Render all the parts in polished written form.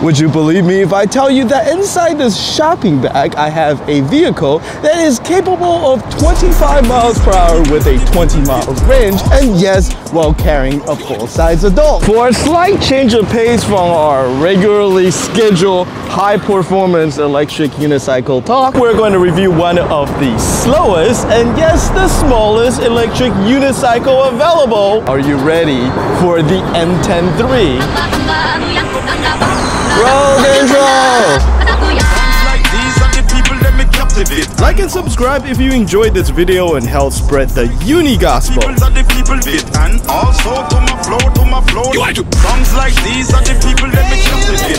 Would you believe me if I tell you that inside this shopping bag I have a vehicle that is capable of 25 miles per hour with a 20 miles range, and yes, while carrying a full-size adult. For a slight change of pace from our regularly scheduled high-performance electric unicycle talk, we're going to review one of the slowest and yes, the smallest electric unicycle available. Are you ready for the MTen3? Roll control! Like and subscribe if you enjoyed this video and help spread the uni gospel. And also to my flow. Songs like these are the people that me captivate.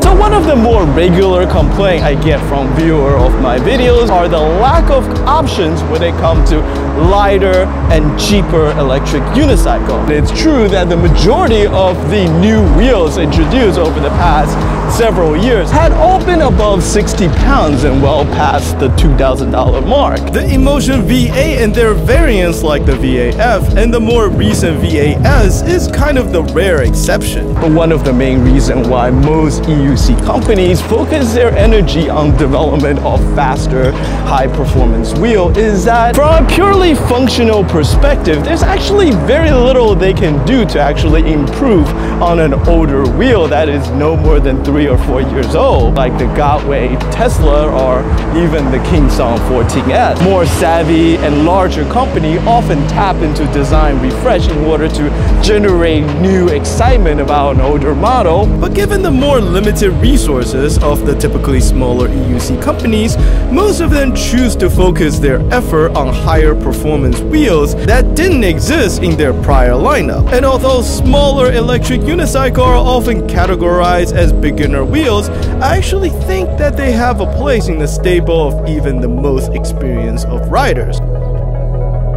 So one of the more regular complaints I get from viewers of my videos are the lack of options when it comes to lighter and cheaper electric unicycle. It's true that the majority of the new wheels introduced over the past several years had all been above 60 pounds and well past the $2,000 mark. The Emotion VA and their variants like the VAF and the more recent VAS is kind of the rare exception. But one of the main reasons why most EUC companies focus their energy on development of faster, high-performance wheel is that from a purely functional perspective, there's actually very little they can do to actually improve on an older wheel that is no more than 3 or 4 years old, like the Gotway Tesla or even the Hsiang 14S. More savvy and larger companies often tap into design refresh in order to generate new excitement about an older model, but given the more limited resources of the typically smaller EUC companies, most of them choose to focus their effort on higher performance wheels that didn't exist in their prior lineup. And although smaller electric unicycles are often categorized as beginner wheels, I actually think that they have a place in the stable of even the most experienced of riders.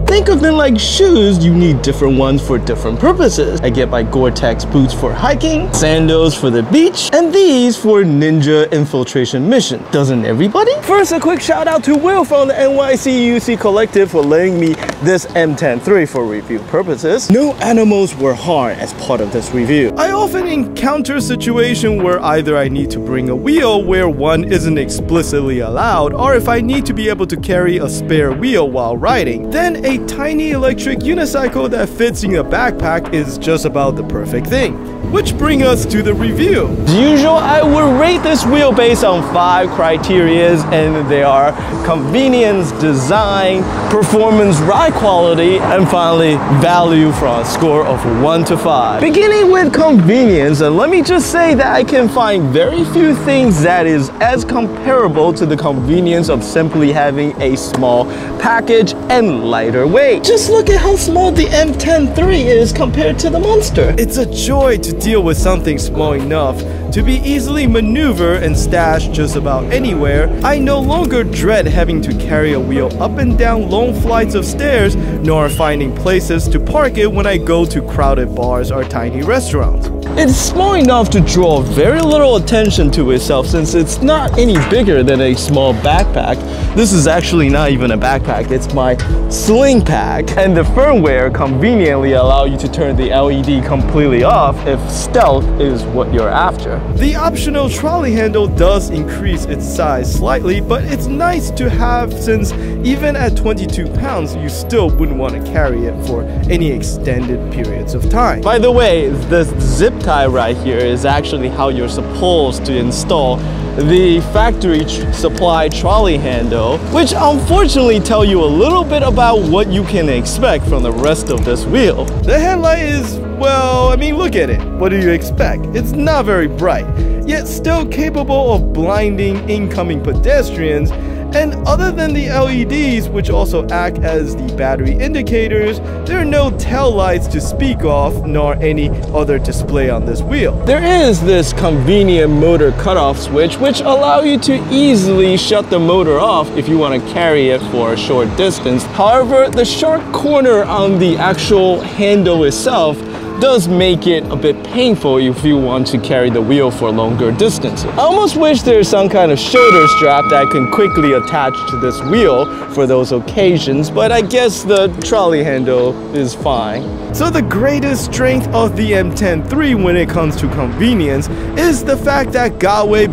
Think of them like shoes, you need different ones for different purposes. I get my Gore-Tex boots for hiking, sandals for the beach, and these for ninja infiltration mission. Doesn't everybody? First, a quick shout out to Will from the NYC Collective for lending me this MTen3 for review purposes. No animals were harmed as part of this review. I often encounter situations where either I need to bring a wheel where one isn't explicitly allowed, or if I need to be able to carry a spare wheel while riding, then a tiny electric unicycle that fits in a backpack is just about the perfect thing. Which brings us to the review. As usual, I would rate this wheel based on 5 criteria, and they are convenience, design, performance, ride quality, and finally value from a score of 1 to 5. Beginning with convenience, and let me just say that I can find very few things that is as comparable to the convenience of simply having a small package and lighter weight. Just look at how small the MTen3 is compared to the monster. It's a joy to deal with something small enough to be easily maneuvered and stashed just about anywhere. I no longer dread having to carry a wheel up and down long flights of stairs, nor finding places to park it when I go to crowded bars or tiny restaurants. It's small enough to draw very little attention to itself since it's not any bigger than a small backpack. This is actually not even a backpack, it's my sling pack. And the firmware conveniently allows you to turn the LED completely off if stealth is what you're after. The optional trolley handle does increase its size slightly, but it's nice to have since even at 22 pounds, you still wouldn't want to carry it for any extended periods of time. By the way, this zip tie right here is actually how you're supposed to install the factory supply trolley handle, which unfortunately tell you a little bit about what you can expect from the rest of this wheel. The headlight is, well, I mean, look at it. What do you expect? It's not very bright, yet still capable of blinding incoming pedestrians. And other than the LEDs, which also act as the battery indicators, there are no tail lights to speak of, nor any other display on this wheel. There is this convenient motor cutoff switch, which allows you to easily shut the motor off if you want to carry it for a short distance. However, the sharp corner on the actual handle itself does make it a bit painful if you want to carry the wheel for longer distances. I almost wish there's some kind of shoulder strap that I can quickly attach to this wheel for those occasions, but I guess the trolley handle is fine. So the greatest strength of the MTen3 when it comes to convenience is the fact that Gotway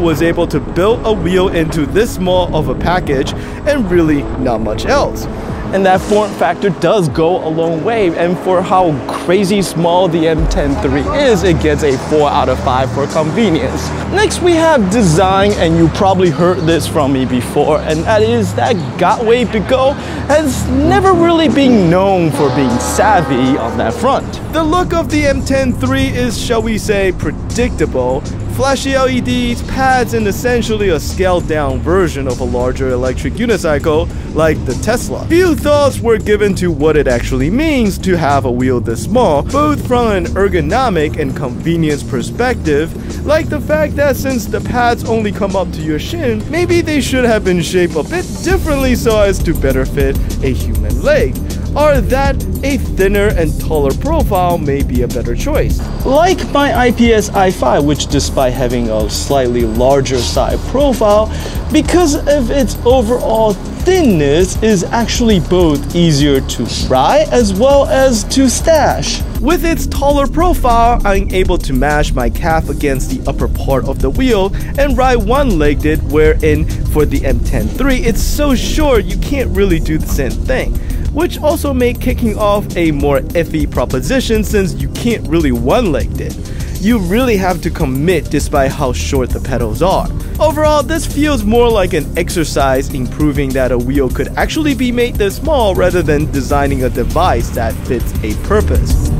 was able to build a wheel into this small of a package and really not much else. And that form factor does go a long way, and for how crazy small the MTen3 is, it gets a 4 out of 5 for convenience. Next we have design, and you probably heard this from me before, and that is that Gotway has never really been known for being savvy on that front. The look of the MTen3 is, shall we say, predictable. Flashy LEDs, pads, and essentially a scaled-down version of a larger electric unicycle like the Tesla. Few thoughts were given to what it actually means to have a wheel this small, both from an ergonomic and convenience perspective, like the fact that since the pads only come up to your shin, maybe they should have been shaped a bit differently so as to better fit a human leg. Or that a thinner and taller profile may be a better choice. Like my IPS i5, which despite having a slightly larger side profile, because of its overall thinness, is actually both easier to ride as well as to stash. With its taller profile, I'm able to mash my calf against the upper part of the wheel and ride one-legged, wherein for the MTen3 it's so short you can't really do the same thing, which also make kicking off a more iffy proposition since you can't really one-legged it. You really have to commit despite how short the pedals are. Overall, this feels more like an exercise in proving that a wheel could actually be made this small rather than designing a device that fits a purpose.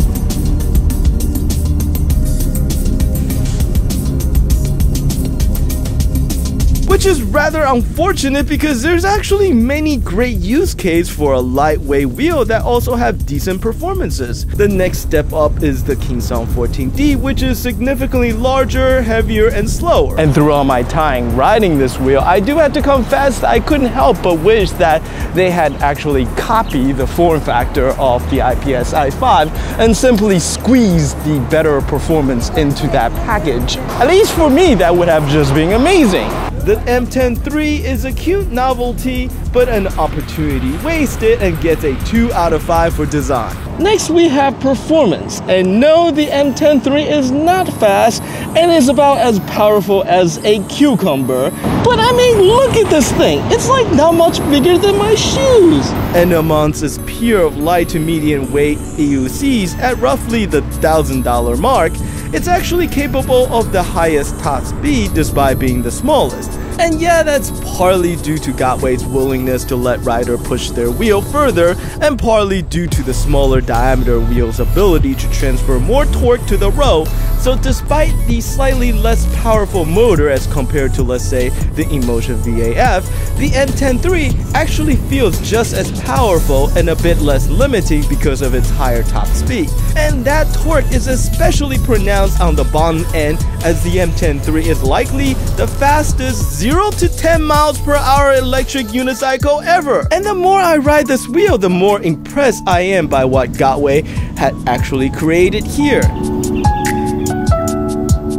Which is rather unfortunate because there's actually many great use cases for a lightweight wheel that also have decent performances. The next step up is the Hsiang 14D, which is significantly larger, heavier, and slower. And throughout my time riding this wheel, I do have to confess that I couldn't help but wish that they had actually copied the form factor of the IPS i5 and simply squeezed the better performance into that package. At least for me, that would have just been amazing. The MTen3 is a cute novelty, but an opportunity wasted and gets a 2 out of 5 for design. Next we have performance, and no, the MTen3 is not fast and is about as powerful as a cucumber. But I mean, look at this thing, it's like not much bigger than my shoes. And amongst its pure light to medium weight EUCs at roughly the $1,000 mark, it's actually capable of the highest top speed despite being the smallest. And yeah, that's partly due to Gotway's willingness to let rider push their wheel further, and partly due to the smaller diameter wheel's ability to transfer more torque to the road. So despite the slightly less powerful motor as compared to, let's say, the Emotion VAF, the MTen3 actually feels just as powerful and a bit less limiting because of its higher top speed. And that torque is especially pronounced on the bottom end, as the MTen3 is likely the fastest 0 to 10 miles per hour electric unicycle ever. And the more I ride this wheel, the more impressed I am by what Gotway had actually created here.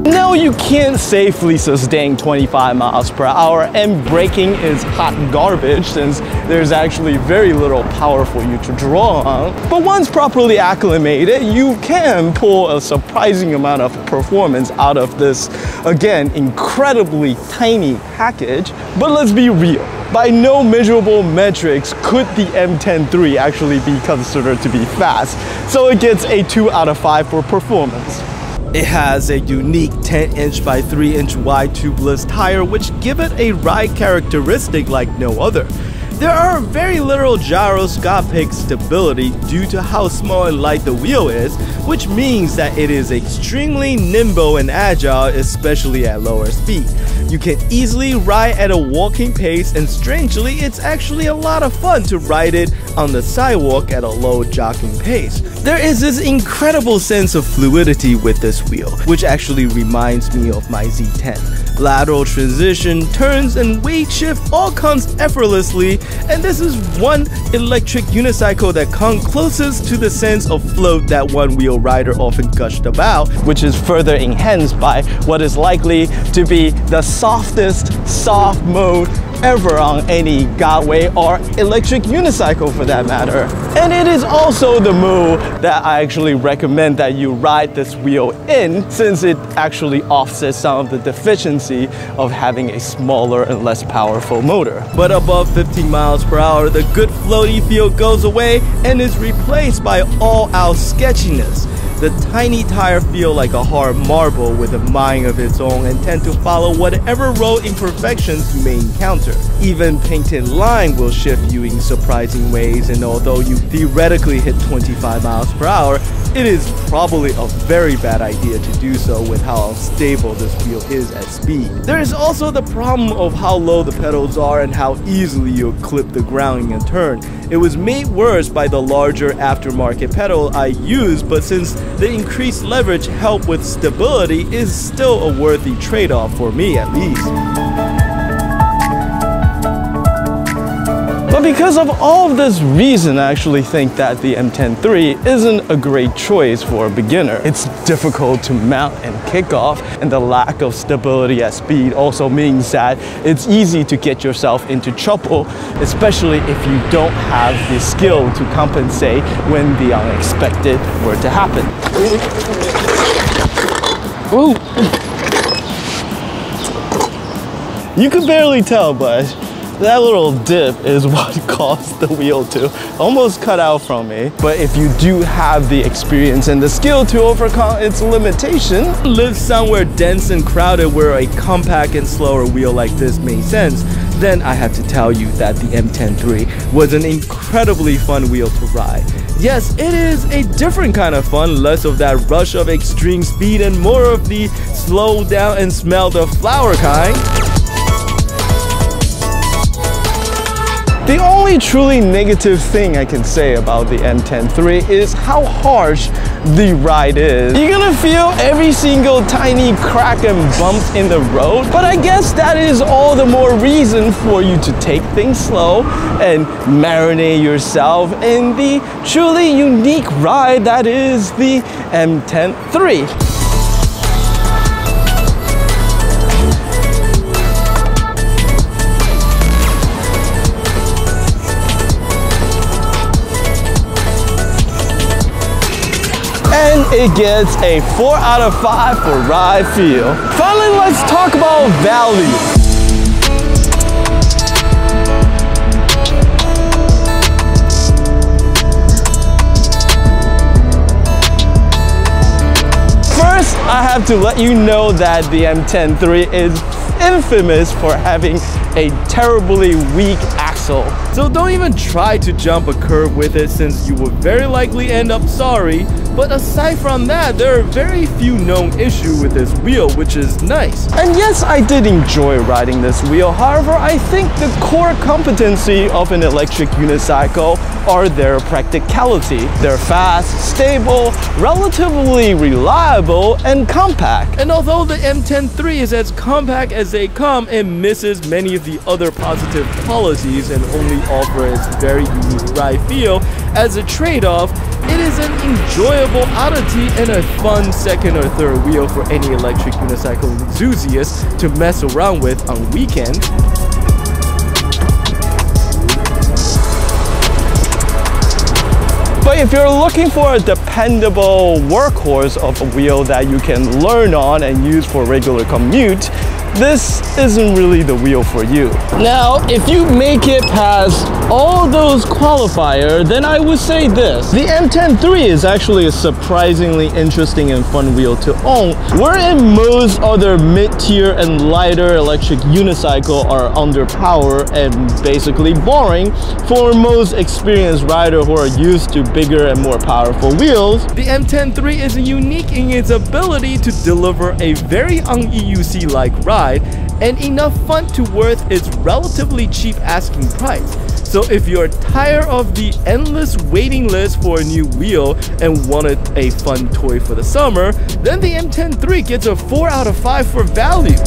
No, you can't safely sustain 25 miles per hour, and braking is hot garbage since there's actually very little power for you to draw on. But once properly acclimated, you can pull a surprising amount of performance out of this, again, incredibly tiny package. But let's be real. By no measurable metrics could the MTen3 actually be considered to be fast, so it gets a 2 out of 5 for performance. It has a unique 10-inch by 3-inch wide tubeless tire which give it a ride characteristic like no other. There are very little gyroscopic stability due to how small and light the wheel is, which means that it is extremely nimble and agile, especially at lower speed. You can easily ride at a walking pace, and strangely, it's actually a lot of fun to ride it on the sidewalk at a low jogging pace. There is this incredible sense of fluidity with this wheel, which actually reminds me of my Z10. Lateral transition, turns, and weight shift all comes effortlessly, and this is one electric unicycle that comes closest to the sense of float that one-wheel rider often gushed about, which is further enhanced by what is likely to be the softest soft mode ever on any Gotway or electric unicycle for that matter. And it is also the mode that I actually recommend that you ride this wheel in, since it actually offsets some of the deficiency of having a smaller and less powerful motor. But above 15 miles per hour, the good floaty feel goes away and is replaced by all-out sketchiness. The tiny tire feel like a hard marble with a mind of its own and tend to follow whatever road imperfections you may encounter. Even painted line will shift you in surprising ways, and although you theoretically hit 25 miles per hour, it is probably a very bad idea to do so with how unstable this wheel is at speed. There is also the problem of how low the pedals are and how easily you'll clip the ground in a turn. It was made worse by the larger aftermarket pedal I used, but since the increased leverage help with stability is still a worthy trade-off for me at least. But because of all of this reason, I actually think that the MTen3 isn't a great choice for a beginner. It's difficult to mount and kick off, and the lack of stability at speed also means that it's easy to get yourself into trouble, especially if you don't have the skill to compensate when the unexpected were to happen. Ooh. You could barely tell, but that little dip is what caused the wheel to almost cut out from me. But if you do have the experience and the skill to overcome its limitation, live somewhere dense and crowded where a compact and slower wheel like this made sense, then I have to tell you that the MTen3 was an incredibly fun wheel to ride. Yes, it is a different kind of fun, less of that rush of extreme speed and more of the slow down and smell the flower kind. The only truly negative thing I can say about the MTen3 is how harsh the ride is. You're gonna feel every single tiny crack and bump in the road, but I guess that is all the more reason for you to take things slow and marinate yourself in the truly unique ride that is the MTen3. And it gets a 4 out of 5 for ride feel. Finally, let's talk about value. First, I have to let you know that the MTen3 is infamous for having a terribly weak axle. So don't even try to jump a curb with it, since you would very likely end up sorry. But aside from that, there are very few known issues with this wheel, which is nice. And yes, I did enjoy riding this wheel. However, I think the core competency of an electric unicycle are their practicality. They're fast, stable, relatively reliable, and compact. And although the MTen3 is as compact as they come, it misses many of the other positive qualities and only offers its very unique ride feel. As a trade-off, it is an enjoyable oddity and a fun second or third wheel for any electric unicycle enthusiast to mess around with on weekends. But if you're looking for a dependable workhorse of a wheel that you can learn on and use for regular commute, this isn't really the wheel for you. Now, if you make it past all those qualifiers, then I would say this. The MTen3 is actually a surprisingly interesting and fun wheel to own, wherein most other mid-tier and lighter electric unicycle are underpowered and basically boring for most experienced riders who are used to bigger and more powerful wheels. The MTen3 is unique in its ability to deliver a very un-EUC-like ride and enough fun to worth its relatively cheap asking price. So if you're tired of the endless waiting list for a new wheel and wanted a fun toy for the summer, then the MTen3 gets a 4 out of 5 for value.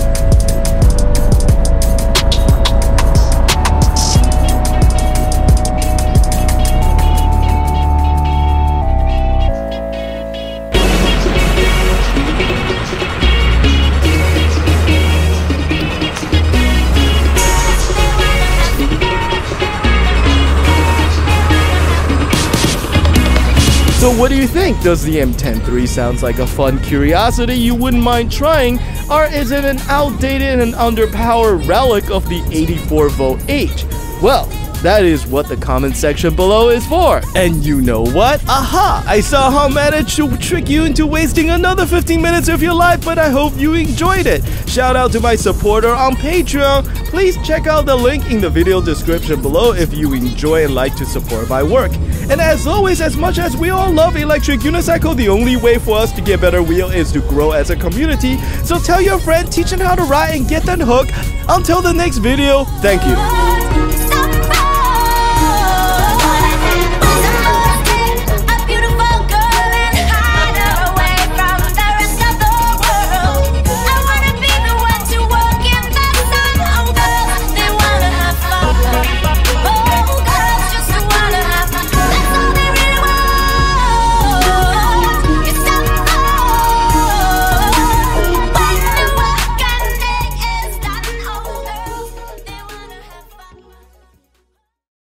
what do you think? Does the MTen3 sounds like a fun curiosity you wouldn't mind trying? Or is it an outdated and underpowered relic of the 84-volt age? Well, that is what the comment section below is for. And you know what? Aha! I saw how I managed to trick you into wasting another 15 minutes of your life, but I hope you enjoyed it. Shout out to my supporter on Patreon. Please check out the link in the video description below if you enjoy and like to support my work. And as always, as much as we all love electric unicycle, the only way for us to get better wheel is to grow as a community. So tell your friend, teach them how to ride and get them hooked. Until the next video, thank you.